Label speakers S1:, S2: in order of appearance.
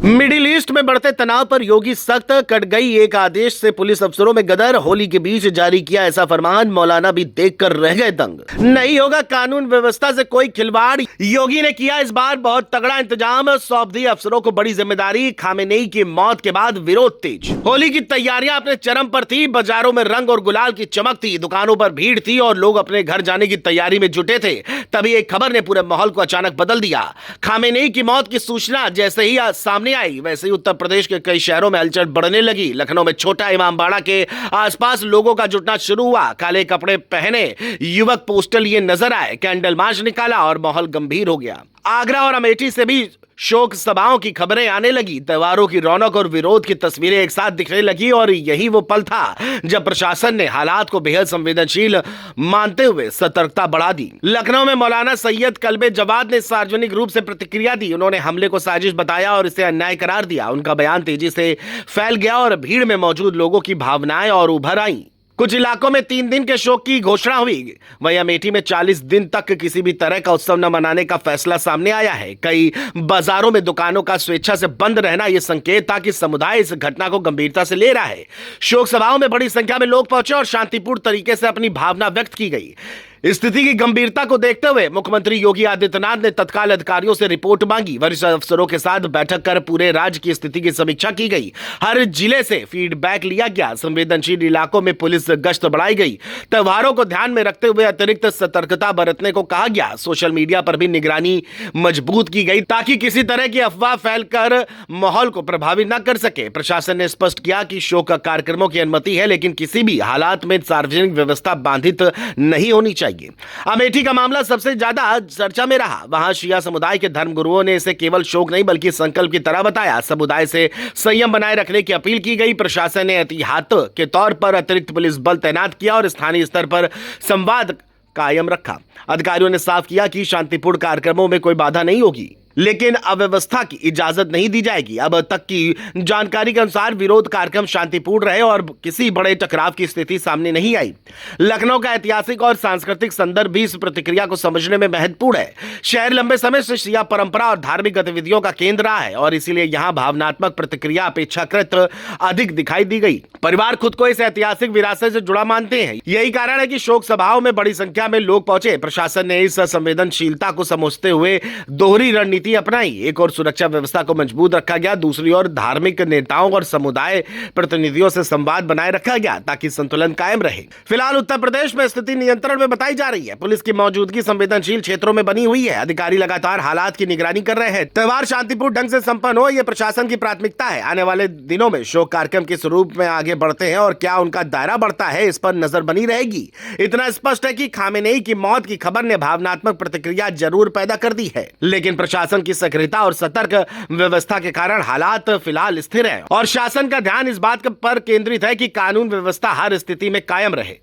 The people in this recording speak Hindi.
S1: मिडिल ईस्ट में बढ़ते तनाव पर योगी सख्त, कट गई एक आदेश से पुलिस अफसरों में गदर, होली के बीच जारी किया ऐसा फरमान, मौलाना भी देखकर रह गए दंग। नहीं होगा कानून व्यवस्था से कोई खिलवाड़, योगी ने किया इस बार बहुत तगड़ा इंतजाम, सौंप दी अफसरों को बड़ी जिम्मेदारी। खामेनेई की मौत के बाद विरोध तेज, होली की तैयारियां अपने चरम पर थी, बाजारों में रंग और गुलाल की चमक थी, दुकानों पर भीड़ थी और लोग अपने घर जाने की तैयारी में जुटे थे। तभी एक खबर ने पूरे माहौल को अचानक बदल दिया। खामेनेई की मौत की सूचना जैसे ही सामने आई, वैसे ही उत्तर प्रदेश के कई शहरों में हलचल बढ़ने लगी। लखनऊ में छोटा इमामबाड़ा के आसपास लोगों का जुटना शुरू हुआ। काले कपड़े पहने युवक पोस्टर लिए नजर आए, कैंडल मार्च निकाला और माहौल गंभीर हो गया। आगरा और अमेठी से भी शोक सभाओं की खबरें आने लगी। त्योहारों की रौनक और विरोध की तस्वीरें एक साथ दिखने लगी और यही वो पल था जब प्रशासन ने हालात को बेहद संवेदनशील मानते हुए सतर्कता बढ़ा दी। लखनऊ में मौलाना सैयद कल्बे जवाद ने सार्वजनिक रूप से प्रतिक्रिया दी। उन्होंने हमले को साजिश बताया और इसे अन्याय करार दिया। उनका बयान तेजी से फैल गया और भीड़ में मौजूद लोगों की भावनाएं और उभर आई। कुछ इलाकों में 3 दिन के शोक की घोषणा हुई। वहीं अमेठी में 40 दिन तक किसी भी तरह का उत्सव न मनाने का फैसला सामने आया है। कई बाजारों में दुकानों का स्वेच्छा से बंद रहना यह संकेत था कि समुदाय इस घटना को गंभीरता से ले रहा है। शोक सभाओं में बड़ी संख्या में लोग पहुंचे और शांतिपूर्ण तरीके से अपनी भावना व्यक्त की गई। स्थिति की गंभीरता को देखते हुए मुख्यमंत्री योगी आदित्यनाथ ने तत्काल अधिकारियों से रिपोर्ट मांगी। वरिष्ठ अफसरों के साथ बैठक कर पूरे राज्य की स्थिति की समीक्षा की गई। हर जिले से फीडबैक लिया गया। संवेदनशील इलाकों में पुलिस गश्त बढ़ाई गई। त्योहारों को ध्यान में रखते हुए अतिरिक्त सतर्कता बरतने को कहा गया। सोशल मीडिया पर भी निगरानी मजबूत की गई ताकि किसी तरह की अफवाह फैलकर माहौल को प्रभावित न कर सके। प्रशासन ने स्पष्ट किया कि शोक कार्यक्रमों की अनुमति है, लेकिन किसी भी हालात में सार्वजनिक व्यवस्था बाधित नहीं होनी चाहिए। अमेठी का मामला सबसे ज्यादा चर्चा में रहा। वहां शिया समुदाय के धर्मगुरुओं ने इसे केवल शोक नहीं बल्कि संकल्प की तरह बताया। समुदाय से संयम बनाए रखने की अपील की गई। प्रशासन ने एहतियात के तौर पर अतिरिक्त पुलिस बल तैनात किया और स्थानीय स्तर पर संवाद कायम रखा। अधिकारियों ने साफ किया कि शांतिपूर्ण कार्यक्रमों में कोई बाधा नहीं होगी, लेकिन अव्यवस्था की इजाजत नहीं दी जाएगी। अब तक की जानकारी के अनुसार विरोध कार्यक्रम शांतिपूर्ण रहे और किसी बड़े टकराव की स्थिति सामने नहीं आई। लखनऊ का ऐतिहासिक और सांस्कृतिक संदर्भ भी इस प्रतिक्रिया को समझने में महत्वपूर्ण है। शहर लंबे समय से शिया परंपरा और धार्मिक गतिविधियों का केंद्र रहा है और इसीलिए यहाँ भावनात्मक प्रतिक्रिया अपेक्षाकृत अधिक दिखाई दी गई। परिवार खुद को इस ऐतिहासिक विरासत से जुड़ा मानते हैं। यही कारण है कि शोक सभाओं में बड़ी संख्या में लोग पहुंचे। प्रशासन ने इस संवेदनशीलता को समझते हुए दोहरी रणनीति अपनाई। एक और सुरक्षा व्यवस्था को मजबूत रखा गया, दूसरी ओर धार्मिक नेताओं और समुदाय प्रतिनिधियों से संवाद बनाए रखा गया ताकि संतुलन कायम रहे। फिलहाल उत्तर प्रदेश में स्थिति नियंत्रण में बताई जा रही है। पुलिस की मौजूदगी संवेदनशील क्षेत्रों में बनी हुई है। अधिकारी लगातार हालात की निगरानी कर रहे हैं। त्योहार शांतिपूर्ण ढंग से संपन्न हो, यह प्रशासन की प्राथमिकता है। आने वाले दिनों में शोक कार्यक्रम किस रूप में आगे बढ़ते हैं और क्या उनका दायरा बढ़ता है, इस पर नजर बनी रहेगी। इतना स्पष्ट है कि खामेनेई की मौत की खबर ने भावनात्मक प्रतिक्रिया जरूर पैदा कर दी है, लेकिन प्रशासन की सक्रियता और सतर्क व्यवस्था के कारण हालात फिलहाल स्थिर हैं और शासन का ध्यान इस बात पर केंद्रित है कि कानून व्यवस्था हर स्थिति में कायम रहे।